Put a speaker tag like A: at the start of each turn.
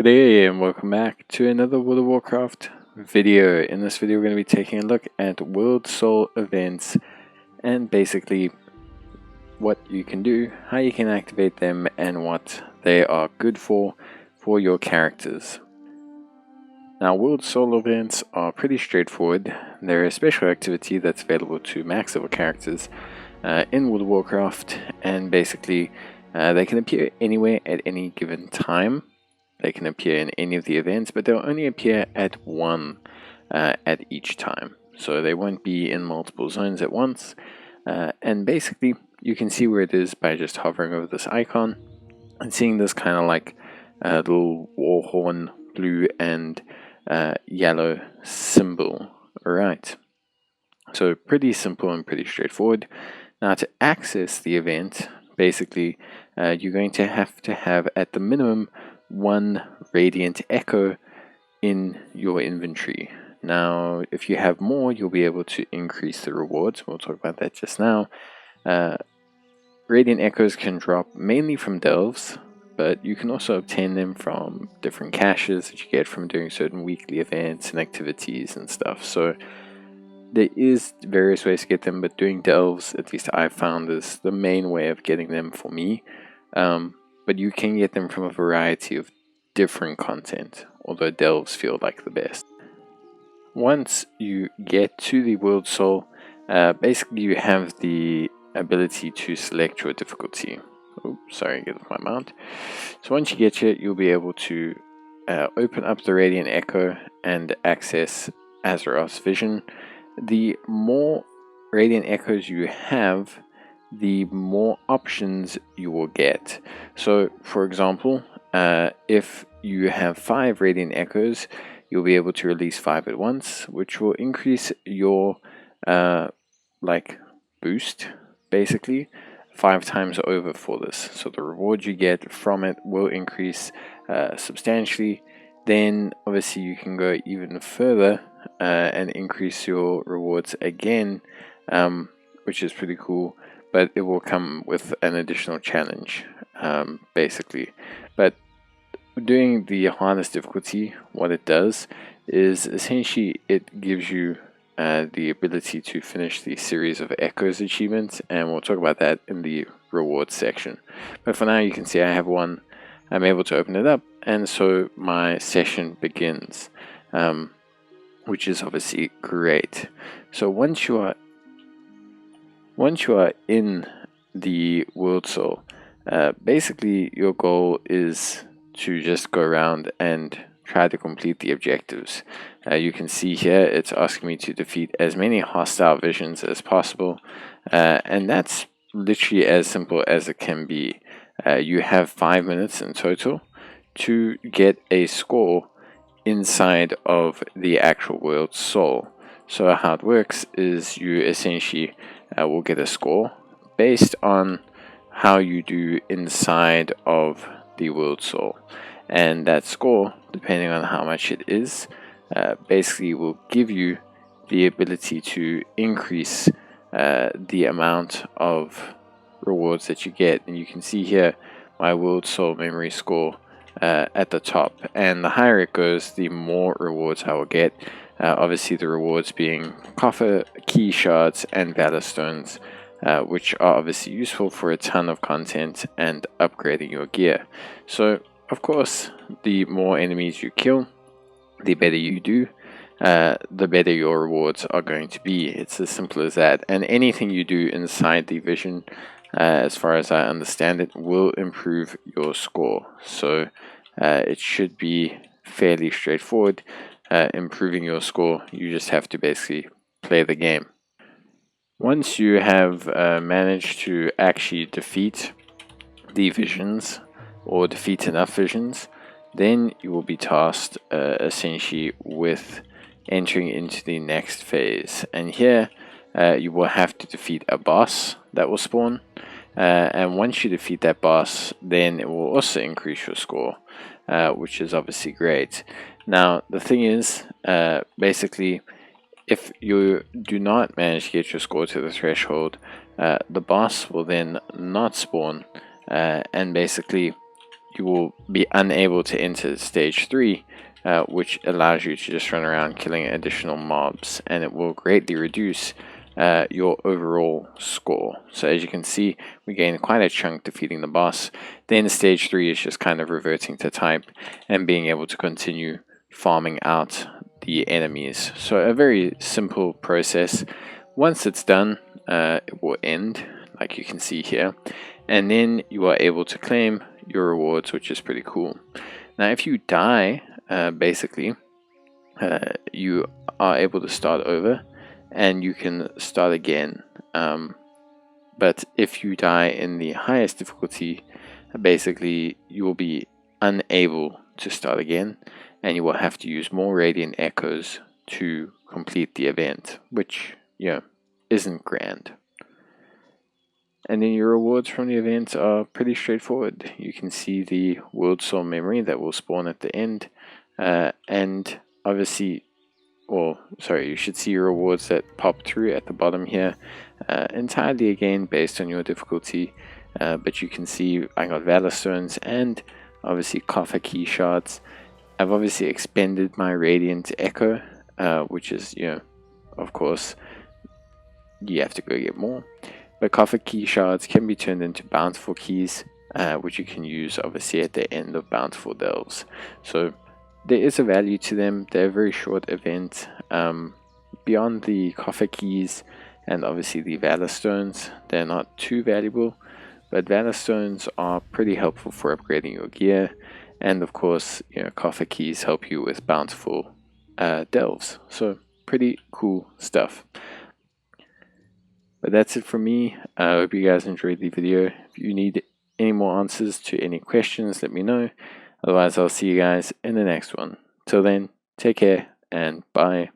A: Good day and welcome back to another World of Warcraft video. In this video we're going to be taking a look at Worldsoul events and basically what you can do, how you can activate them and what they are good for your characters. Now Worldsoul events are pretty straightforward. They're a special activity that's available to max level characters in World of Warcraft, and basically they can appear anywhere at any given time. They can appear in any of the events, but they'll only appear at one at each time. So they won't be in multiple zones at once. And basically, you can see where it is by just hovering over this icon and seeing this kind of like little war horn, blue and yellow symbol. Alright. So pretty simple and pretty straightforward. Now to access the event, basically, you're going to have at the minimum one radiant echo in your inventory. Now if you have more, you'll be able to increase the rewards. We'll talk about that just now. Radiant echoes can drop mainly from delves, but you can also obtain them from different caches that you get from doing certain weekly events and activities and stuff. So there is various ways to get them, but doing delves, at least I've found, is the main way of getting them for me. But you can get them from a variety of different content, although delves feel like the best. Once you get to the Worldsoul, basically you have the ability to select your difficulty. Oops, sorry, get off my mount. So once you get here, you'll be able to open up the Radiant Echo and access Azeroth's Vision. The more Radiant Echoes you have, the more options you will get. So for example, if you have 5 Radiant Echoes, you'll be able to release 5 at once, which will increase your boost basically 5 times over for this. So the reward you get from it will increase substantially. Then obviously you can go even further and increase your rewards again, which is pretty cool. But it will come with an additional challenge, basically. But doing the hardest difficulty, what it does is essentially it gives you the ability to finish the series of Echoes achievements, and we'll talk about that in the rewards section. But for now, you can see I have one. I'm able to open it up, and so my session begins, which is obviously great. So once you are in the Worldsoul, basically your goal is to just go around and try to complete the objectives. You can see here it's asking me to defeat as many hostile visions as possible, and that's literally as simple as it can be. You have 5 minutes in total to get a score inside of the actual Worldsoul. So how it works is you essentially will get a score based on how you do inside of the Worldsoul, and that score, depending on how much it is, basically will give you the ability to increase the amount of rewards that you get. And you can see here my Worldsoul Memory score at the top, and the higher it goes, the more rewards I will get. Obviously the rewards being Coffer, key shards and Valorstones, which are obviously useful for a ton of content and upgrading your gear. So of course, the more enemies you kill, the better you do, the better your rewards are going to be. It's as simple as that. And anything you do inside the vision, as far as I understand it, will improve your score. So it should be fairly straightforward. Improving your score, you just have to basically play the game. Once you have managed to actually defeat the visions, or defeat enough visions, then you will be tasked essentially with entering into the next phase. And here you will have to defeat a boss that will spawn, and once you defeat that boss, then it will also increase your score, which is obviously great. Now the thing is, basically, if you do not manage to get your score to the threshold, the boss will then not spawn, and basically you will be unable to enter stage 3, which allows you to just run around killing additional mobs, and it will greatly reduce your overall score. So as you can see, we gain quite a chunk defeating the boss. Then stage 3 is just kind of reverting to type and being able to continue farming out the enemies. So a very simple process. Once it's done, it will end, like you can see here, and then you are able to claim your rewards, which is pretty cool. Now if you die, basically you are able to start over and you can start again, but if you die in the highest difficulty, basically you will be unable to start again, and you will have to use more radiant echoes to complete the event, which, you know, isn't grand. And then your rewards from the event are pretty straightforward. You can see the Worldsoul Memory that will spawn at the end, and obviously, you should see your rewards that pop through at the bottom here, entirely again based on your difficulty, but you can see I got Valorstones and obviously Coffer key shards. I've obviously expended my radiant echo, which is, you know, of course you have to go get more, but Coffer key shards can be turned into bountiful keys, which you can use obviously at the end of bountiful delves. So there is a value to them. They're a very short event. Beyond the Coffer keys and obviously the Valorstones, they're not too valuable, but Valorstones are pretty helpful for upgrading your gear, and of course, you know, Coffer keys help you with bountiful delves. So pretty cool stuff. But that's it from me. I hope you guys enjoyed the video. If you need any more answers to any questions, let me know. Otherwise, I'll see you guys in the next one. Till then, take care and bye.